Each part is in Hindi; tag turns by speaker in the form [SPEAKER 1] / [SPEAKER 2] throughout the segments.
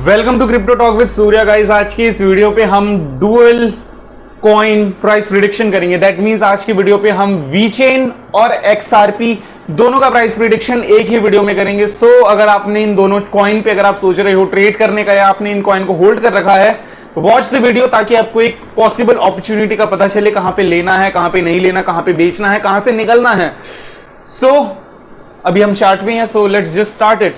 [SPEAKER 1] Welcome to crypto talk with Surya guys. आज की इस वीडियो पे हम डुअल कॉइन प्राइस प्रिडिक्शन करेंगे। दैट मींस आज की वीडियो पे हम वीचेन और XRP दोनों का प्राइस प्रिडिक्शन एक ही वीडियो में करेंगे। सो अगर आपने इन दोनों कॉइन पे अगर आप सोच रहे हो ट्रेड करने का या आपने इन कॉइन को होल्ड कर रखा है, वॉच द वीडियो ताकि आपको एक पॉसिबल अपॉर्चुनिटी का पता चले, कहां पे लेना है, कहां पे नहीं लेना, कहां पे बेचना है, कहां से निकलना है। सो अभी हम चार्ट में हैं, so let's just start it.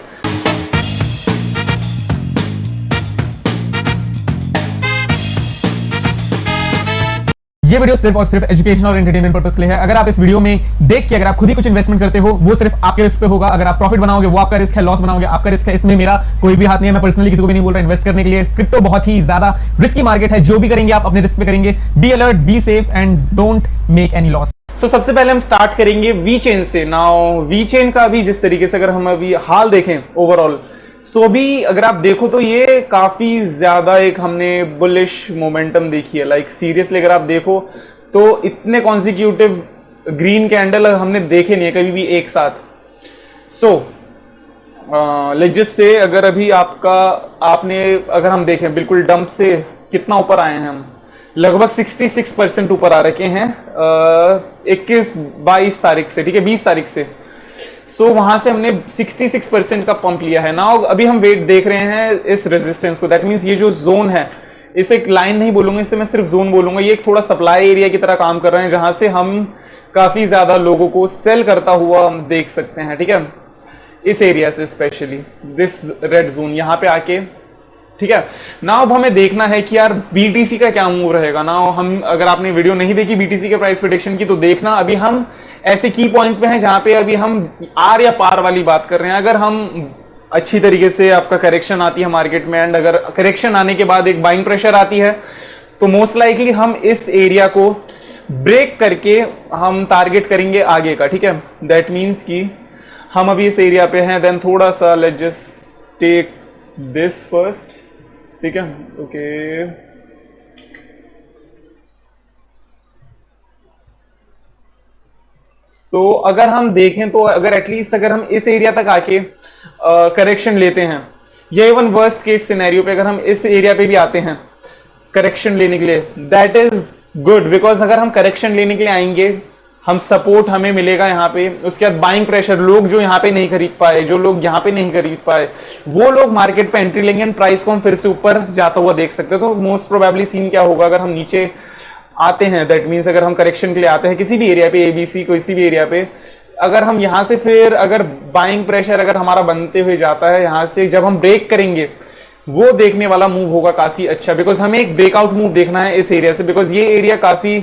[SPEAKER 1] ये वीडियो सिर्फ और सिर्फ एजुकेशन और एंटरटेनमेंट पर्पस के लिए है। अगर आप इस वीडियो में देख के अगर आप खुद ही कुछ इन्वेस्टमेंट करते हो, वो सिर्फ आपके रिस्क पे होगा। अगर आप प्रॉफिट बनाओगे वो आपका रिस्क है, लॉस बनाओगे आपका रिस्क है। इसमें मेरा कोई भी हाथ नहीं है। मैं पर्सनली किसी को भी नहीं बोल रहा इन्वेस्ट करने के लिए। क्रिप्टो बहुत ही ज्यादा रिस्की मार्केट है। जो भी करेंगे आप अपने रिस्क पे करेंगे। Be alert, be safe and don't make any loss. So सबसे पहले हम स्टार्ट करेंगे वीचेन से। नाउ वीचेन का भी जिस तरीके से अगर हम अभी हाल देखें ओवरऑल, सो भी अगर आप देखो तो ये काफी ज्यादा एक हमने बुलिश मोमेंटम देखी है। लाइक सीरियसली अगर आप देखो तो इतने कॉन्सिक्यूटिव ग्रीन कैंडल हमने देखे नहीं है कभी भी एक साथ। सो लेजिस से अगर अभी आपने अगर हम देखें बिल्कुल डंप से कितना ऊपर आए हैं हम, लगभग 66% ऊपर आ रखे हैं 21-22 तारीख से, ठीक है, 20 तारीख से। सो वहां से हमने 66% का पंप लिया है ना। अभी हम वेट देख रहे हैं इस रेजिस्टेंस को। दैट मींस ये जो जोन है, इसे एक लाइन नहीं बोलूंगा, इसे मैं सिर्फ जोन बोलूंगा। ये एक थोड़ा सप्लाई एरिया की तरह काम कर रहे हैं, जहां से हम काफी ज्यादा लोगों को सेल करता हुआ हम देख सकते हैं, ठीक है, इस एरिया से, स्पेशली दिस रेड जोन यहां पे आके, ठीक है ना। अब हमें देखना है कि यार बीटीसी का क्या मूव रहेगा ना। हम अगर आपने वीडियो नहीं देखी बीटीसी के प्राइस प्रेडिक्शन की तो देखना। अभी हम ऐसे की पॉइंट पे हैं जहां पे अभी हम आर या पार वाली बात कर रहे हैं। अगर हम अच्छी तरीके से आपका करेक्शन आती है मार्केट में, एंड अगर करेक्शन आने के बाद एक बाइंग प्रेशर आती है, तो मोस्ट लाइकली हम इस एरिया को ब्रेक करके हम टारगेट करेंगे आगे का, ठीक है। दैट मीन्स कि हम अभी इस एरिया पे हैं। देन थोड़ा सा let's just take this first, ठीक है, ओके। सो अगर हम देखें तो अगर एटलीस्ट अगर हम इस एरिया तक आके करेक्शन लेते हैं, या इवन वर्स्ट केस सिनेरियो पे अगर हम इस एरिया पे भी आते हैं करेक्शन लेने के लिए, दैट इज गुड। बिकॉज अगर हम करेक्शन लेने के लिए आएंगे, हम सपोर्ट हमें मिलेगा यहाँ पे। उसके बाद बाइंग प्रेशर, लोग जो यहाँ पे नहीं खरीद पाए, जो लोग यहाँ पे नहीं खरीद पाए, वो लोग मार्केट पे एंट्री लेंगे, प्राइस को हम फिर से ऊपर जाता हुआ देख सकते हैं। तो मोस्ट प्रोबेबली सीन क्या होगा अगर हम नीचे आते हैं, दैट मीन्स अगर हम करेक्शन के लिए आते हैं किसी भी एरिया पे, ABC किसी भी एरिया पे, अगर हम यहां से फिर अगर बाइंग प्रेशर अगर हमारा बनते हुए जाता है, यहां से जब हम ब्रेक करेंगे, वो देखने वाला मूव होगा काफी अच्छा। बिकॉज हमें एक ब्रेकआउट मूव देखना है इस एरिया से। बिकॉज ये एरिया काफी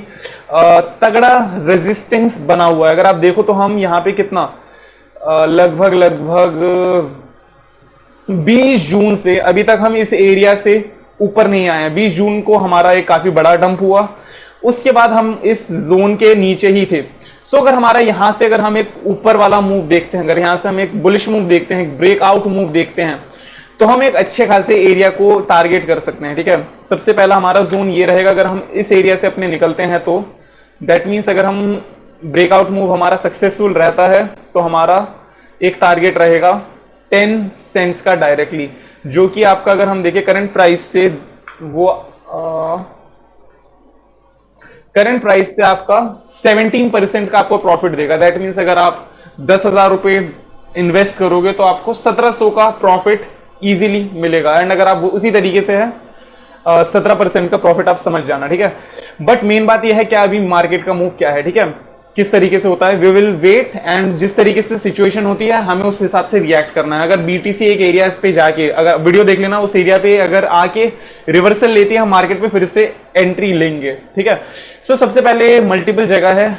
[SPEAKER 1] तगड़ा रेजिस्टेंस बना हुआ है। अगर आप देखो तो हम यहाँ पे कितना लगभग 20 जून से अभी तक हम इस एरिया से ऊपर नहीं आए हैं। 20 जून को हमारा एक काफी बड़ा डंप हुआ, उसके बाद हम इस जोन के नीचे ही थे। सो अगर हमारा यहां से अगर हम एक ऊपर वाला मूव देखते हैं, अगर यहां से हम एक बुलिश मूव देखते हैं, ब्रेकआउट मूव देखते हैं, तो हम एक अच्छे खासे एरिया को टारगेट कर सकते हैं, ठीक है। सबसे पहला हमारा जोन ये रहेगा। अगर हम इस एरिया से अपने निकलते हैं तो दैट मीन्स अगर हम ब्रेकआउट मूव हमारा सक्सेसफुल रहता है तो हमारा एक टारगेट रहेगा 10 सेंट्स का डायरेक्टली, जो कि आपका अगर हम देखें करंट प्राइस से, वो करंट प्राइस से आपका 17% का आपको प्रॉफिट देगा। दैट मीन्स अगर आप 10,000 रुपए इन्वेस्ट करोगे तो आपको 1700 का प्रॉफिट इजीली मिलेगा। एंड अगर आप उसी तरीके से है 17% का प्रॉफिट, आप समझ जाना, ठीक है। बट मेन बात यह है क्या अभी मार्केट का मूव क्या है, ठीक है, किस तरीके से होता है। वी विल वेट, एंड जिस तरीके से सिचुएशन होती है हमें उस हिसाब से रिएक्ट करना है। अगर बीटीसी एक एरिया पे जाके, अगर वीडियो देख लेना, उस एरिया पे अगर आके रिवर्सल लेती है, हम मार्केट पे फिर से एंट्री लेंगे, ठीक है। सो सबसे पहले मल्टीपल जगह है,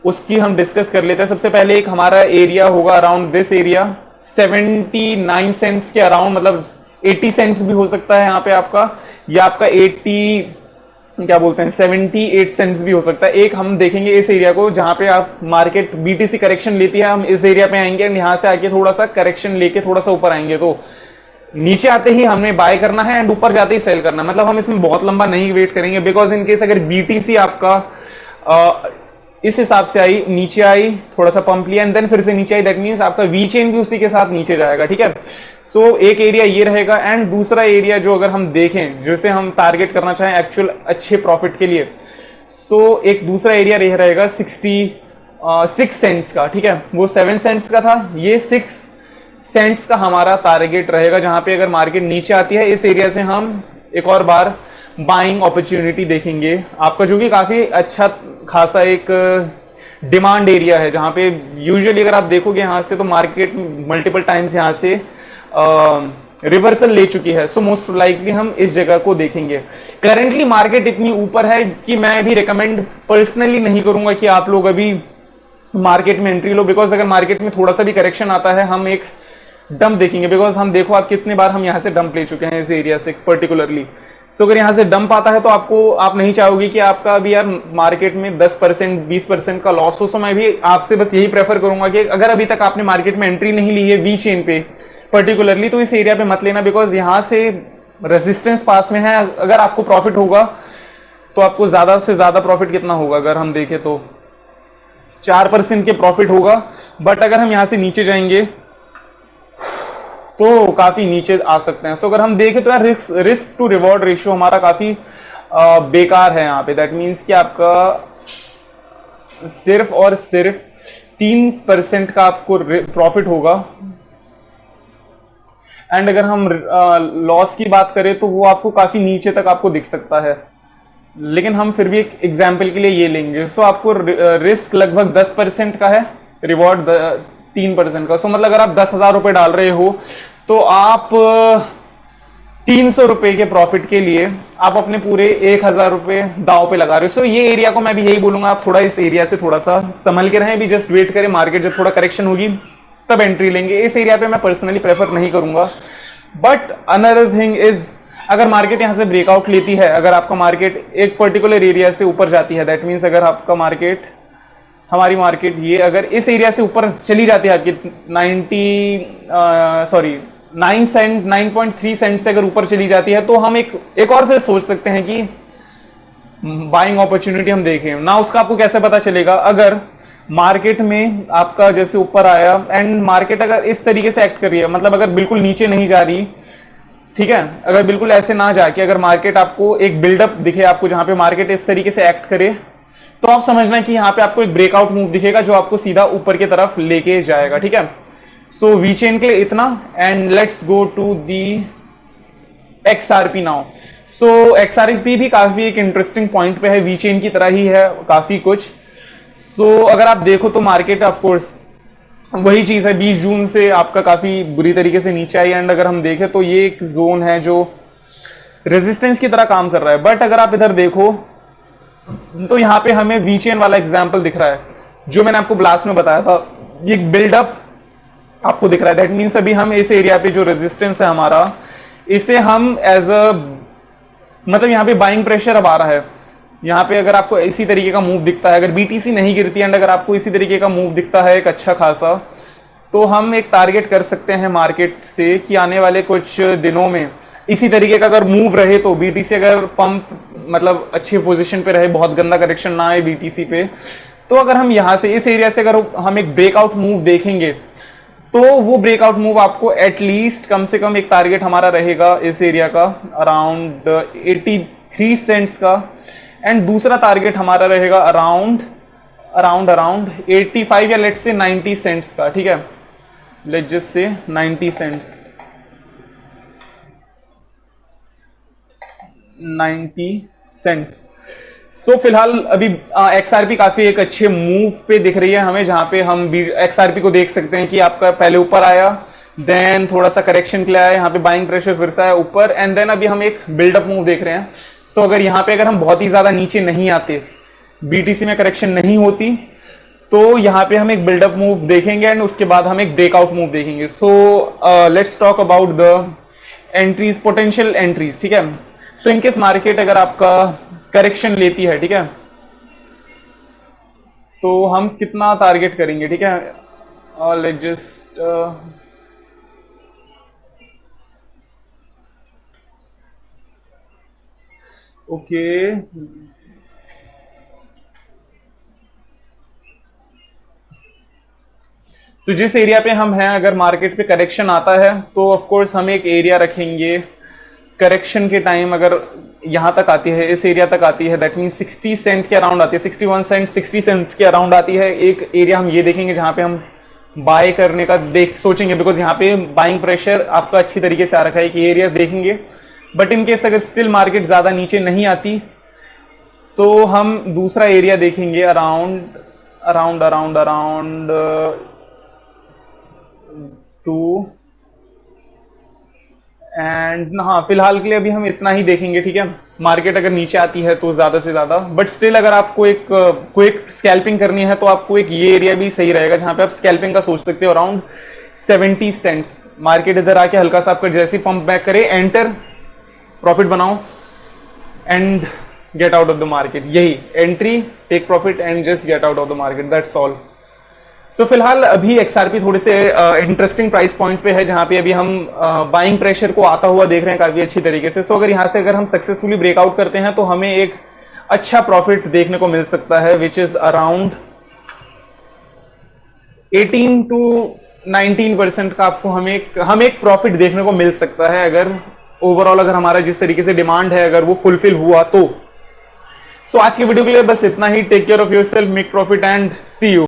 [SPEAKER 1] उसकी हम डिस्कस कर लेते हैं। सबसे पहले एक हमारा एरिया होगा अराउंड दिस एरिया 79 सेंट्स के अराउंड, मतलब 80 सेंट्स भी हो सकता है यहाँ पे आपका, या आपका 78 सेंट्स भी हो सकता है। एक हम देखेंगे इस एरिया को जहां पे आप मार्केट बीटीसी करेक्शन लेती है, हम इस एरिया पे आएंगे, यहां से आके थोड़ा सा करेक्शन लेके थोड़ा सा ऊपर आएंगे, तो नीचे आते ही हमें बाय करना है एंड ऊपर जाते ही सेल करना है। मतलब हम इसमें बहुत लंबा नहीं वेट करेंगे। बिकॉज इन केस अगर बीटीसी आपका इस हिसाब से आई, नीचे आई, थोड़ा सा पंप लिया एंड देन फिर से नीचे आई, दैट मींस आपका वी चेन भी उसी के साथ नीचे जाएगा, ठीक है। सो एक एरिया ये रहेगा एंड दूसरा एरिया जो अगर हम देखें जिसे हम टारगेट करना चाहें एक्चुअल अच्छे प्रॉफिट के लिए, सो एक दूसरा एरिया रहेगा 66 सेंट्स का, ठीक है। वो 7 सेंट्स का था, ये 6 सेंट्स का हमारा टारगेट रहेगा, जहां पे अगर मार्केट नीचे आती है इस एरिया से हम एक और बार बाइंग अपॉर्चुनिटी देखेंगे आपका, जो कि काफी अच्छा खासा एक डिमांड एरिया है, जहां पे यूजुअली अगर आप देखोगे यहां से तो मार्केट मल्टीपल टाइम्स यहां से रिवर्सल ले चुकी है। सो मोस्ट लाइकली हम इस जगह को देखेंगे। करेंटली मार्केट इतनी ऊपर है कि मैं अभी रिकमेंड पर्सनली नहीं करूंगा कि आप लोग अभी मार्केट में एंट्री लो, बिकॉज अगर मार्केट में थोड़ा सा भी करेक्शन आता है हम एक डंप देखेंगे, बिकॉज हम देखो आप कितने बार हम यहां से डंप ले चुके हैं इस एरिया से पर्टिकुलरली। सो अगर यहां से डंप आता है तो आप नहीं चाहोगे कि आपका अभी यार मार्केट में 10% 20% का लॉस हो। सो मैं भी आपसे बस यही प्रेफर करूंगा कि अगर अभी तक आपने मार्केट में एंट्री नहीं ली है वी चेन पे पर्टिकुलरली, तो इस एरिया पे मत लेना, बिकॉज यहां से रेजिस्टेंस पास में है। अगर आपको प्रॉफिट होगा तो आपको ज्यादा से ज्यादा प्रॉफिट कितना होगा, अगर हम देखें तो 4% के प्रॉफिट होगा, बट अगर हम यहां से नीचे जाएंगे तो काफी नीचे आ सकते हैं। सो अगर हम देखें तो यार रिस्क टू रिवॉर्ड रेशियो हमारा काफी बेकार है यहाँ पे। दैट मीन्स कि आपका सिर्फ और सिर्फ 3% का आपको प्रॉफिट होगा, एंड अगर हम लॉस की बात करें तो वो आपको काफी नीचे तक आपको दिख सकता है, लेकिन हम फिर भी एक एग्जाम्पल के लिए ये लेंगे। सो आपको रिस्क लगभग 10% का है, रिवॉर्ड 3% का। सो मतलब अगर आप 10,000 रुपए डाल रहे हो तो आप 300 रुपए के प्रॉफिट के लिए आप अपने पूरे 1,000 रुपए दाव पे लगा रहे हो। सो ये एरिया को मैं भी यही बोलूंगा, आप थोड़ा इस एरिया से थोड़ा सा संभल के रहें, भी जस्ट वेट करें, मार्केट जब थोड़ा करेक्शन होगी तब एंट्री लेंगे। इस एरिया पे मैं पर्सनली प्रेफर नहीं करूंगा। बट अनदर थिंग इज, अगर मार्केट यहां से ब्रेकआउट लेती है, अगर आपका मार्केट एक पर्टिकुलर एरिया से ऊपर जाती है, दैट मीन्स अगर आपका मार्केट, हमारी मार्केट ये अगर इस एरिया से ऊपर चली जाती है आपकी 9 सेंट 9.3 सेंट से अगर ऊपर चली जाती है, तो हम एक और फिर सोच सकते हैं कि बाइंग अपॉर्चुनिटी हम देखें ना। उसका आपको कैसे पता चलेगा, अगर मार्केट में आपका जैसे ऊपर आया एंड मार्केट अगर इस तरीके से एक्ट कर रही है, मतलब अगर बिल्कुल नीचे नहीं जा रही, ठीक है, अगर बिल्कुल ऐसे ना जाके अगर मार्केट आपको एक बिल्डअप दिखे आपको, जहां पे मार्केट इस तरीके से एक्ट करे, तो आप समझना कि यहां पे आपको एक ब्रेकआउट मूव दिखेगा जो आपको सीधा ऊपर की तरफ लेके जाएगा, ठीक है। सो वी चेन के लिए इतना, and let's go to the XRP now. So XRP भी काफी एक इंटरेस्टिंग पॉइंट पे है, वी चेन की तरह ही है काफी कुछ। सो अगर आप देखो तो मार्केट ऑफ कोर्स वही चीज है, 20 जून से आपका काफी बुरी तरीके से नीचे आई, एंड अगर हम देखें तो ये एक जोन है जो रेजिस्टेंस की तरह काम कर रहा है। बट अगर आप इधर देखो तो यहां पे हमें वी चेन वाला एग्जांपल दिख रहा है, जो मैंने आपको ब्लास्ट में बताया था, ये बिल्डअप आपको दिख रहा है। दैट मीन्स अभी हम इस एरिया पे जो रेजिस्टेंस है हमारा, इसे हम एज अ, मतलब यहां पे बाइंग प्रेशर अब आ रहा है। यहां पे अगर आपको इसी तरीके का मूव दिखता है, अगर बीटीसी नहीं गिरती एंड अगर आपको इसी तरीके का मूव दिखता है एक अच्छा खासा, तो हम एक टारगेट कर सकते हैं मार्केट से कि आने वाले कुछ दिनों में इसी तरीके का अगर मूव रहे तो बीटीसी अगर पंप मतलब अच्छी पोजीशन पे रहे, बहुत गंदा करेक्शन ना आए बीटीसी पे, तो अगर हम यहां से इस एरिया से अगर हम एक ब्रेकआउट मूव देखेंगे, तो वो ब्रेकआउट मूव आपको एटलीस्ट कम से कम एक टारगेट हमारा रहेगा इस एरिया का अराउंड 83 सेंट्स का, एंड दूसरा टारगेट हमारा रहेगा अराउंड अराउंड अराउंड 85 या लेट्स से 90 सेंट्स का, ठीक है, let's just say 90 cents, 90 cents. सो फिलहाल अभी एक्सआरपी काफी एक अच्छे मूव पे दिख रही है हमें, जहां पे हम एक्सआरपी को देख सकते हैं कि आपका पहले ऊपर आया, देन थोड़ा सा करेक्शन के लिए आया, यहाँ पे बाइंग प्रेशर फिर से आया ऊपर, एंड देन अभी हम एक बिल्डअप मूव देख रहे हैं। सो अगर यहाँ पे अगर हम बहुत ही ज्यादा नीचे नहीं आते, बीटीसी में करेक्शन नहीं होती, तो यहाँ पे हम एक बिल्डअप मूव देखेंगे एंड उसके बाद हम एक ब्रेकआउट मूव देखेंगे। So let's talk about the entries, potential entries, ठीक है। सो इनकेस मार्केट अगर आपका करेक्शन लेती है, ठीक है, तो हम कितना टारगेट करेंगे, ठीक है, लेट्स जस्ट ओके, सो जिस एरिया पे हम हैं, अगर मार्केट पे करेक्शन आता है तो ऑफ कोर्स हम एक एरिया रखेंगे। करेक्शन के टाइम अगर यहाँ तक आती है, इस एरिया तक आती है, दैट मीन्स 60 सेंट के अराउंड आती है, 61 सेंट 60 सेंट के अराउंड आती है, एक एरिया हम ये देखेंगे जहाँ पे हम बाय करने का सोचेंगे, बिकॉज यहाँ पे बाइंग प्रेशर आपका अच्छी तरीके से आ रखा है कि एरिया देखेंगे। बट इन केस अगर स्टिल मार्केट ज्यादा नीचे नहीं आती तो हम दूसरा एरिया देखेंगे around around around around 2 and हाँ, फिलहाल के लिए अभी हम इतना ही देखेंगे, ठीक है। मार्केट अगर नीचे आती है तो ज्यादा से ज्यादा, बट स्टिल अगर आपको एक क्विक स्कैल्पिंग करनी है तो आपको एक ये एरिया भी सही रहेगा जहां पे आप स्कैल्पिंग का सोच सकते हो, अराउंड 70 सेंट्स। मार्केट इधर आके हल्का सा आपका जैसे पंप बैक करे, एंटर, प्रॉफिट बनाओ and get out of the market. यही entry, take profit and just get out of the market, that's all. So फिलहाल अभी XRP थोड़े से इंटरेस्टिंग प्राइस पॉइंट पे है जहां पे अभी हम बाइंग प्रेशर को आता हुआ देख रहे हैं काफी अच्छी तरीके से। सो अगर यहां से अगर हम सक्सेसफुली ब्रेकआउट करते हैं तो हमें एक अच्छा प्रॉफिट देखने को मिल सकता है, विच इज अराउंड 18 to 19% का आपको हम एक प्रॉफिट देखने को मिल सकता है, अगर ओवरऑल अगर हमारा जिस तरीके से डिमांड है अगर वो फुलफिल हुआ तो। सो आज की वीडियो के लिए बस इतना ही। Take care of yourself, make profit and see you.